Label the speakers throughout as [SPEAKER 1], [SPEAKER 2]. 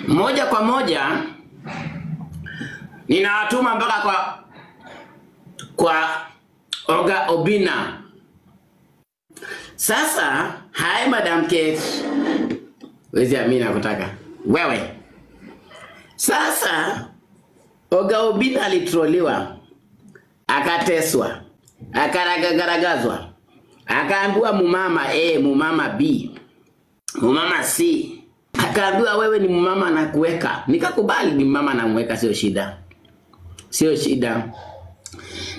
[SPEAKER 1] Moja kwa moja ninawatuma mpaka kwa Oga Obinna. Sasa, hai Madam Kate. Wezi amina kutaka. Wewe. Sasa, Oga Obinna alitroliwa. Akateswa. Akaragaragazwa. Akaambiwa mumama A, mumama B, mumama C. Akaambiwa wewe ni mumama na kuweka. Nikakubali ni mumama na mweka, sio shida. Sio shida.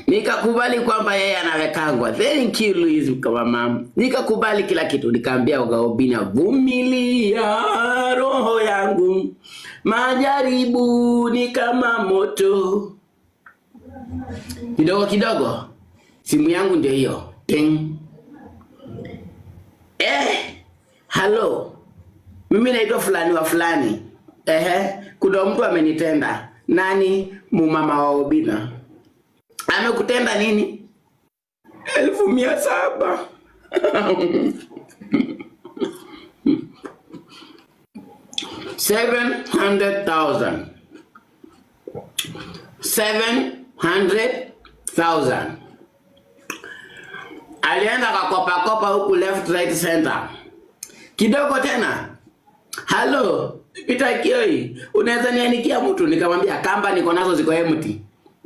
[SPEAKER 1] Nikakubali kwamba yeye anawekangwa. Thank you Louise kama mama. Nikakubali kila kitu. Nikaambia Oga Obinna, vumilia roho yangu, majaribu ni kama moto. Kidogo kidogo. Simu yangu ndio hiyo. Ting. Hello. Mimi naitwa fulani wa fulani. Kuna mtu amenitenda. Nani? Mumama wa Obinna. Amekutenda nini? 1,700. 700,000. 700,000. Alienda kakopa huku left right center. Kidogo tena. Hello, Peter Kioi, unaweza nianikia mtu? Nikamwambia kamba niko nazo ziko empty.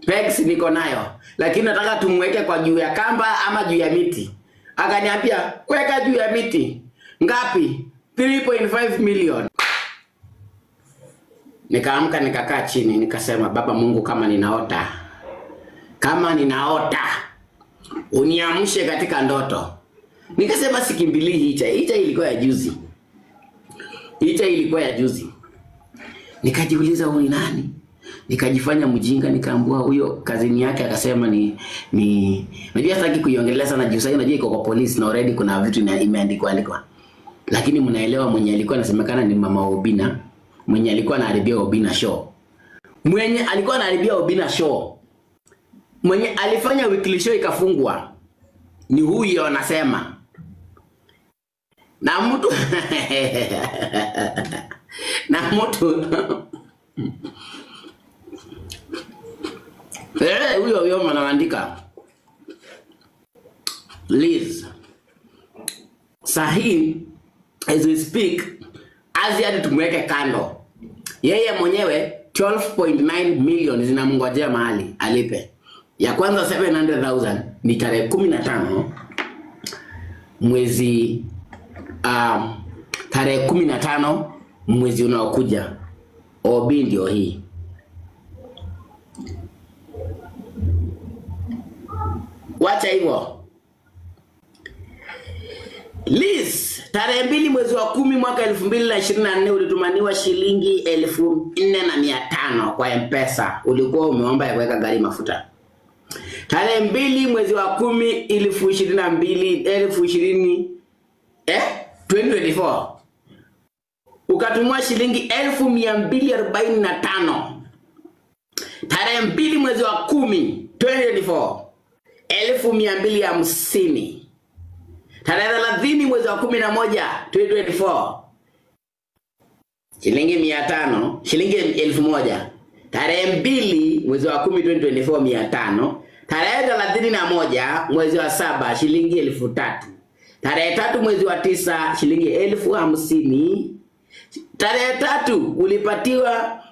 [SPEAKER 1] Pegs niko nayo, lakini nataka tumweke kwa juu ya kamba ama juu ya miti. Akaniambia, "Weka juu ya miti." Ngapi? 3.5 million. Nikaamka nikakaa chini nikasema, Baba Mungu, kama ninaota uniamshe katika ndoto. Nikasema sikimbili hicha ilikuwa ya juzi. Nikajiuliza huyu ni nani? Nikajifanya mjinga, nikaambua huyo kazini yake. Akasema ni najua sitaki kuiongelea sana juu sasa unajua iko kwa polisi na already kuna vitu imeandikwa. Lakini mnaelewa mwenye alikuwa anasemekana ni mama Obinna, mwenye alikuwa anaharibia Obinna show. Mwenye alifanya weekly show ikafungwa. Ni huyo anasema. Na mtu huyo anaandika Liz Sahi as we speak Aziad tumweke kando. Yeye mwenyewe 12.9 million zinamngojea mahali alipe. Ya kwanza 700,000 ni tarehe 15 mwezi tarehe 15 mwezi unaokuja. Obi ndio hii. Wacha hivyo. Liz, tarehe 2 mwezi wa 10 mwaka 2024 ulitumaniwa shilingi 4,500 kwa M-Pesa. Ulikuwa umeomba ya kuweka gari mafuta. Tarehe 2 mwezi wa 10 2024 ukatumwa shilingi 1,245. Tarehe 2 mwezi wa 10 2024 1,250. Tarehe 30 mwezi wa 11 2024 shilingi 500, shilingi 1,000. Tarehe 2 mwezi wa 10 2024 500. Tarehe 31 mwezi wa 7 shilingi 3,000. Tarehe 3 mwezi wa 9 shilingi 50,000. Tarehe 3 ulipatiwa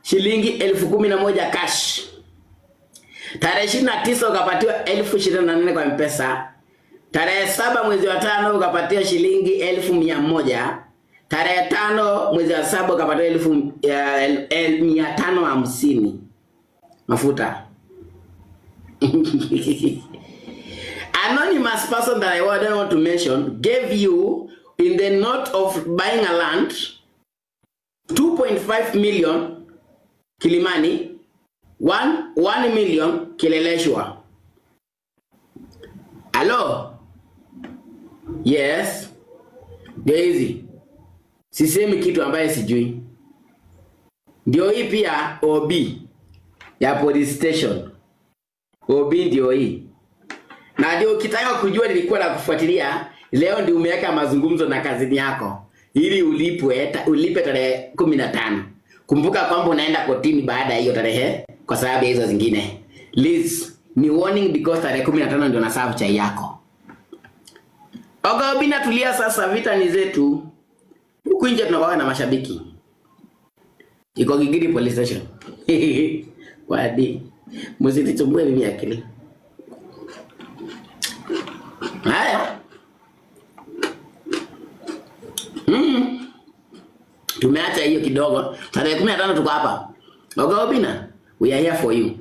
[SPEAKER 1] shilingi 11,000 cash. Tarehe 29 ukapatiwa 24,000 kwa M-Pesa. Tarehe 7 mwezi wa 5 ukapatiwa shilingi 1,100. Tarehe 5 mwezi wa 7 ukapatiwa 1,550 mafuta. Anonymous person that I don't want to mention gave you in the note of buying a land 2.5 million Kilimani, 1 million Kileleshwa. Hello? Yes. Daisy. Sisemi kitu ambaye sijui. Ndio hii pia OB ya police station. OB ndio hii. Na ndio ukitaka kujua nilikuwa na kufuatilia, leo ndio umeweka mazungumzo na kazini yako. ili ulipe tarehe 15. Kumbuka kwamba unaenda kotini baada ya hiyo tarehe kwa sababu ya hizo zingine. Liz, ni warning because tarehe 15 ndio nasafu chai yako. Oga Obinna, tulia sasa, vita ni zetu. Huku nje tunakuwa na mashabiki. Iko Gigiri police station. Wadi. Msitichumbue mimi akili. Haya. Tumeacha hiyo kidogo. Tarehe 15 tuko hapa. Oga Obinna, we are here for you.